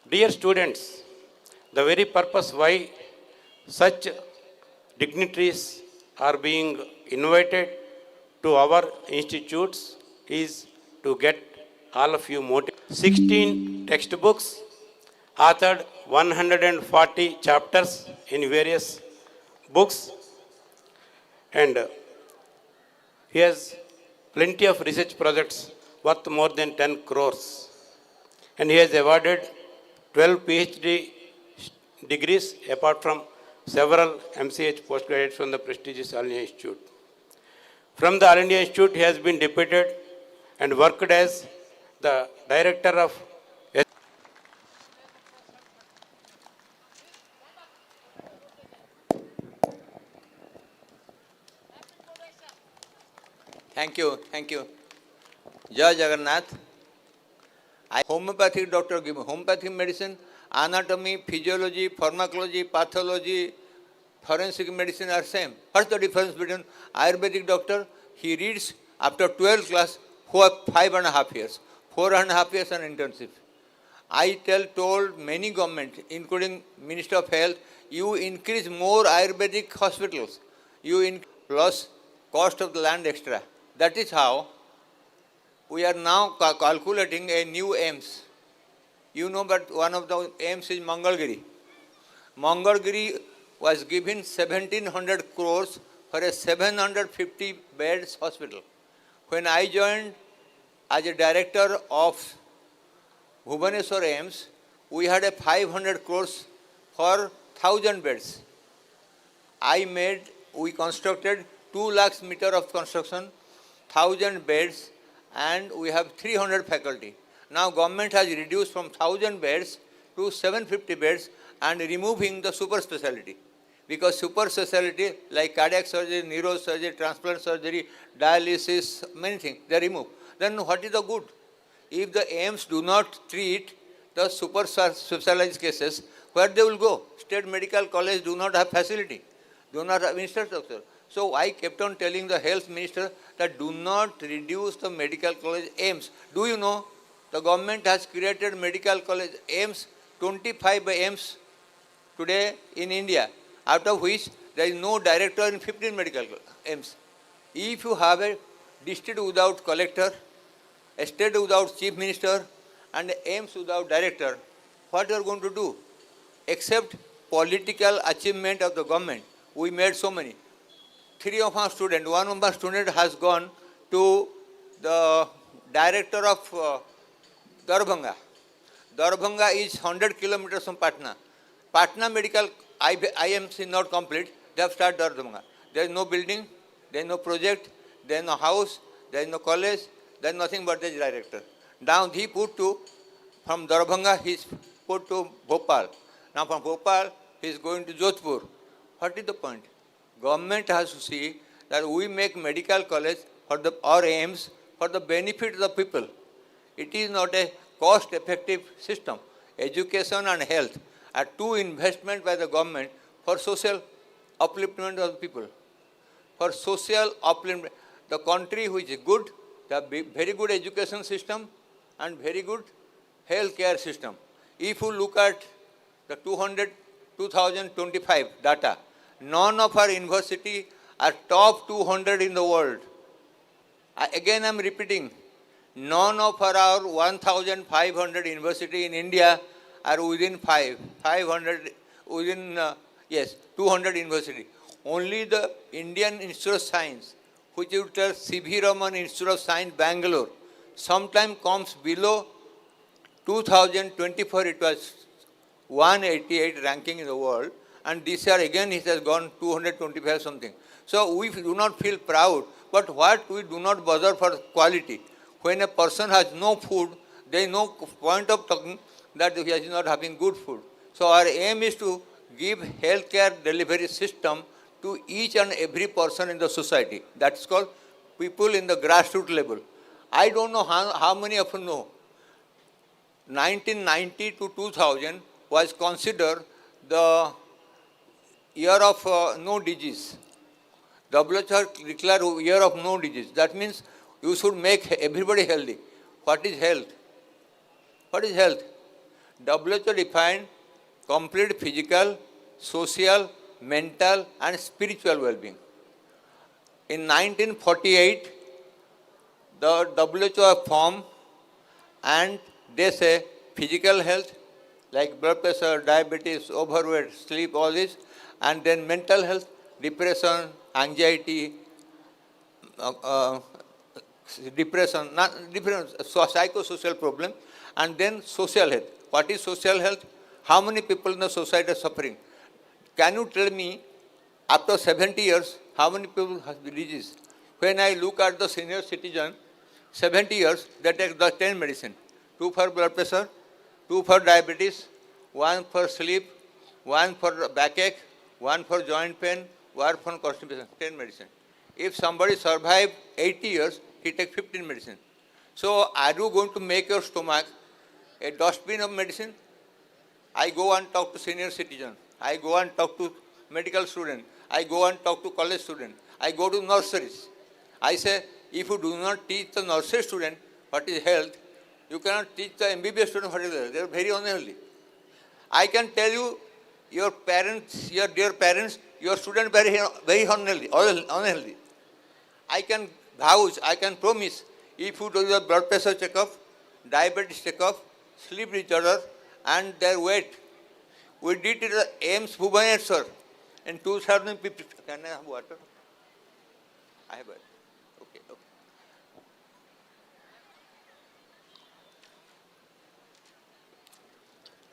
Dear students, the very purpose why such dignitaries are being invited to our institutes is to get all of you motivated. 16 textbooks, authored 140 chapters in various books, and he has plenty of research projects worth more than 10 crores. And he has awarded 12 PhD degrees apart from several MCH postgraduates from the prestigious All India Institute. From the All India Institute, he has been deputed and worked as the director of Thank you, thank you. Jai Jagannath. Homeopathic doctor give me homeopathic medicine, anatomy, physiology, pharmacology, pathology, forensic medicine are same. What's the difference between Ayurvedic doctor? He reads after 12th class for 5.5 years, 4.5 years on internship. I told many government, including Minister of Health, you increase more Ayurvedic hospitals, you plus cost of the land extra. That is how we are now calculating a new aims. You know, but one of the aims is Mangalgiri. Mangalgiri was given 1700 crores for a 750 beds hospital. When I joined as a director of Bhubaneswar AIMS, we had a 500 crores for 1000 beds. We constructed 2 lakhs meter of construction, 1000 beds, and we have 300 faculty. Now government has reduced from 1000 beds to 750 beds and removing the super specialty. Because super specialty like cardiac surgery, neurosurgery, transplant surgery, dialysis, many things, they remove. Then what is the good? If the AIMS do not treat the super specialized cases, where they will go? State medical college do not have facility, do not have infrastructure. So I kept on telling the health minister that do not reduce the medical college AIMS. Do you know the government has created medical college AIMS, 25 AIMS today in India, out of which there is no director in 15 medical AIMS. If you have a district without collector, a state without chief minister, and AIMS without director, what you are going to do? Except political achievement of the government, we made so many. 3 of our students, one of our students has gone to the director of Darbhanga. Darbhanga is 100 kilometers from Patna. Patna medical IMC is not complete, they have started Darbhanga. There is no building, there is no project, there is no house, there is no college, there is nothing but the director. Now he put to, from Darbhanga he is put to Bhopal. Now from Bhopal he is going to Jodhpur. What is the point? Government has to see that we make medical college for our aims for the benefit of the people. It is not a cost-effective system. Education and health are two investments by the government for social upliftment of the people. For social upliftment, the country which is good, the very good education system and very good health care system. If you look at the 2025 data, none of our university are top 200 in the world. Again I am repeating, none of our 1,500 university in India are within 200 university. Only the Indian Institute of Science, which is the C.V. Raman Institute of Science, Bangalore, sometimes comes below 2024, it was 188 ranking in the world, and this year again it has gone 225 something. So we do not feel proud, but what we do not bother for quality. When a person has no food, there is no point of talking that he is not having good food. So our aim is to give healthcare delivery system to each and every person in the society. That's called people in the grassroots level. I don't know how many of you know. 1990 to 2000 was considered the year of no disease. WHO declared year of no disease. That means you should make everybody healthy. What is health? What is health? WHO defined complete physical, social, mental and spiritual well-being. In 1948, the WHO have formed, and they say physical health, like blood pressure, diabetes, overweight, sleep, all this, and then mental health, depression, anxiety, uh, uh, depression, not depression, psychosocial problem, and then social health. What is social health? How many people in the society are suffering? Can you tell me, after 70 years, how many people have disease? When I look at the senior citizen, 70 years, they take the 10 medicine. 2 for blood pressure, 2 for diabetes, 1 for sleep, 1 for backache, 1 for joint pain, 1 for constipation, 10 medicine. If somebody survive 80 years, he take 15 medicine. So are you going to make your stomach a dustbin of medicine? I go and talk to senior citizen. I go and talk to medical student. I go and talk to college student. I go to nurseries. I say, if you do not teach the nursery student what is health, you cannot teach the MBBS student what is health. They are very unhealthy. I can tell you, your parents, your dear parents, your student very unhealthy. I can vouch, I can promise, if you do the blood pressure checkup, diabetes checkup, sleep disorder, and their weight. We did it at AIMS Bhubaneswar in 2015. Can I have water? I have water. Okay, okay.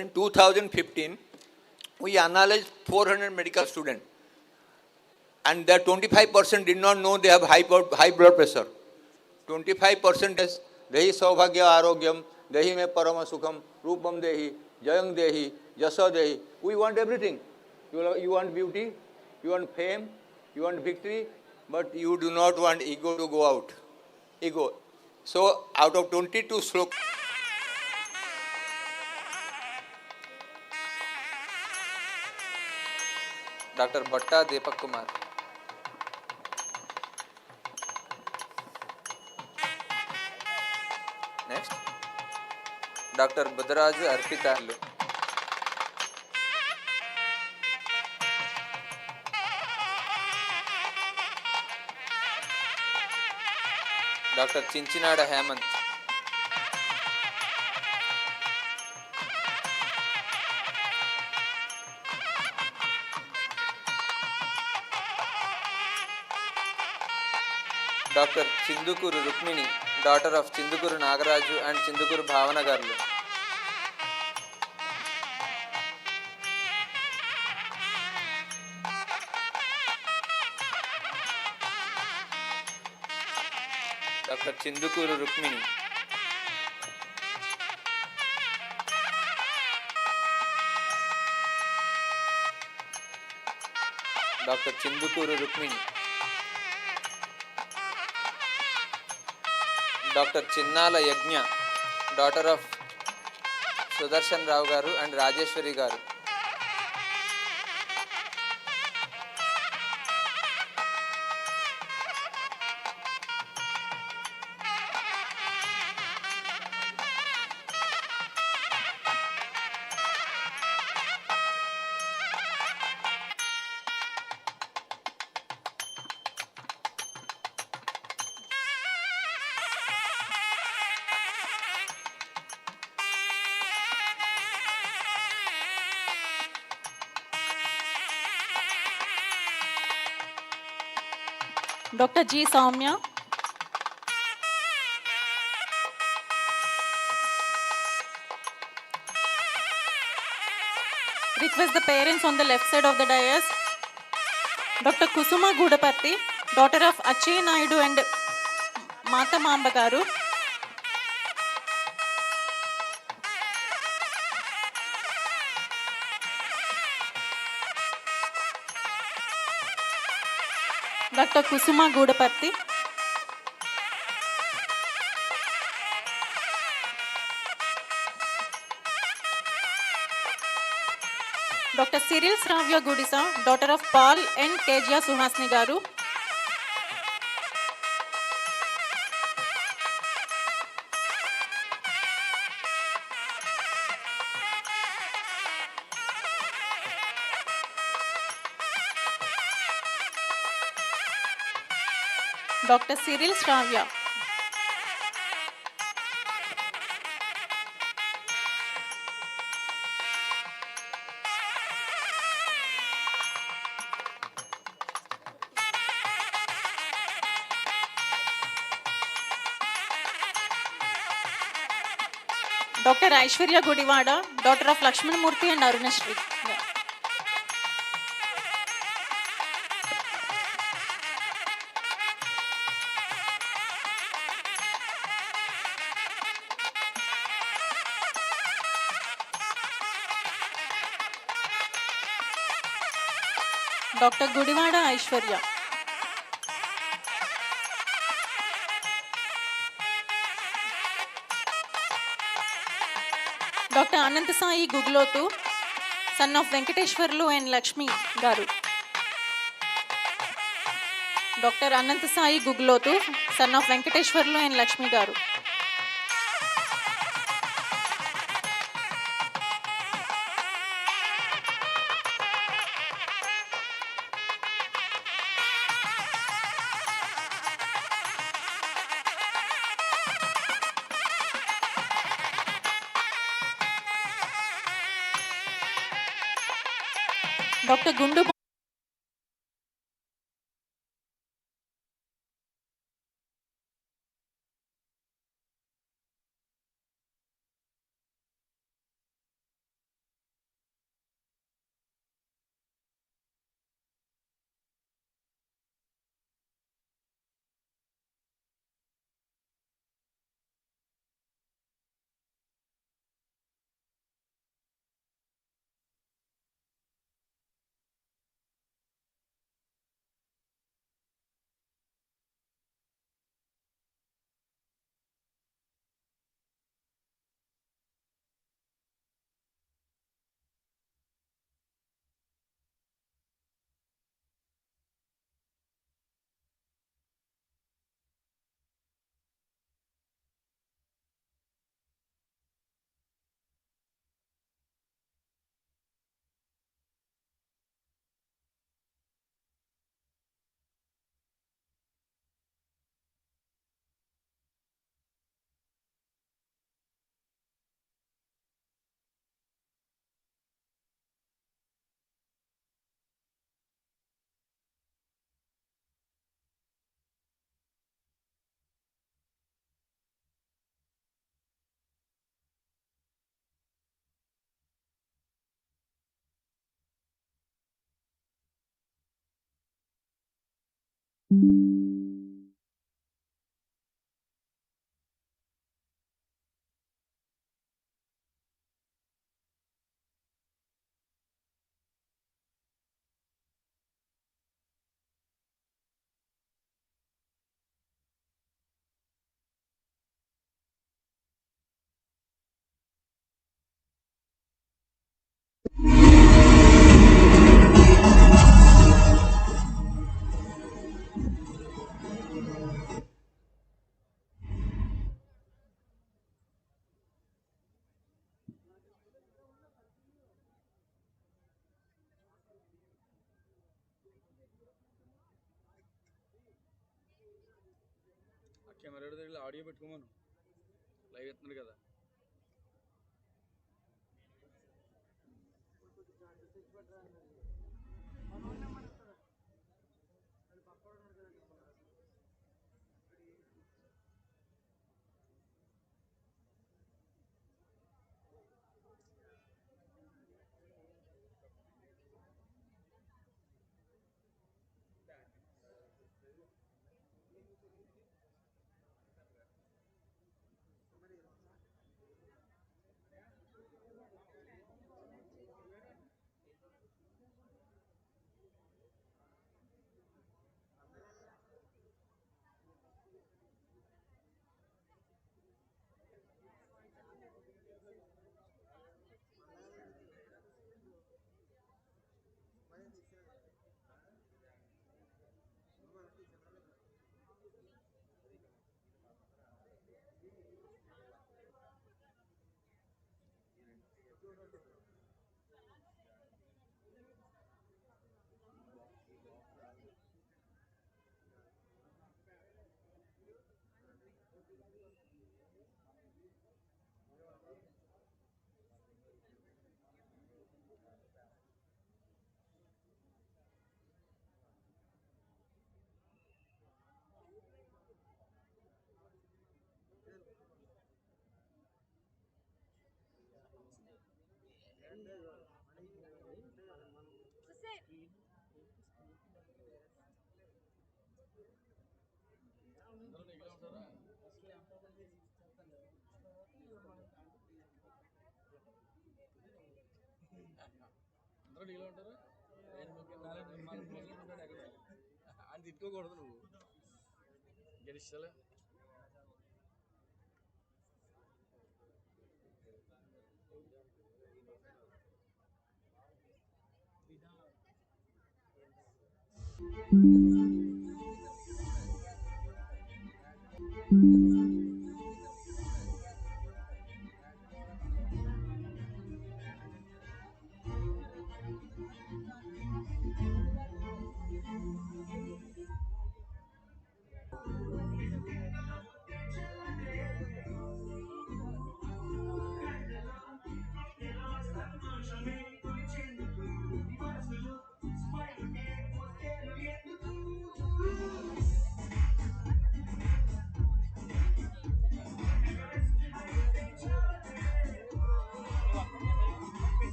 In 2015, we analyzed 400 medical students, and that 25% did not know they have high blood pressure. 25% is Dehi Saubhagya Arogyam, Dehi Me Parama Sukham, Rupam Dehi, Jayang Dehi, Jasa Dehi. We want everything. You want beauty, you want fame, you want victory, but you do not want ego to go out. Ego. So out of 22 slokas, Dr. Bhatta Deepak Kumar. Next, Dr. Budaraju Arpita. Dr. Chinchinada Hemant. Dr. Chindukuru Rukmini, daughter of Chindukuru Nagaraju and Chindukuru Bhavana Garlu. Dr. Chindukuru Rukmini. Dr. Chindukuru Rukmini. Dr. Chinnala Yajna, daughter of Sudarshan Rao Garu and Rajeshwari Garu. Dr. G. Soumya. Request the parents on the left side of the dais. Dr. Kusuma Gudapatti, daughter of Achay Naidu and Mata Mamba Garu. Dr. Kusuma Gudapatti. Dr. Cyril Sravya Gudisa, daughter of Paul and Tejya Suhasni Garu. Dr. Cyril Sravya. Dr. Aishwarya Gudivada, daughter of Lakshmanamurthy and Arunashri. Yeah. Dr. Gudivada Aishwarya. Dr. Anantasai Guglotu, son of Venkateshwarlu and Lakshmi Garu. Dr. Anantasai Guglotu, son of Venkateshwarlu and Lakshmi Garu. Dr. Gundu camera audio పెట్టుకోమను live ఎత్తున్నాడు కదా అందరూ నీలో ఉంటారు. ఆయన మొదలుకుంటాడు అక్కడ అని తిట్టుకోకూడదు నువ్వు గెలిచాలే.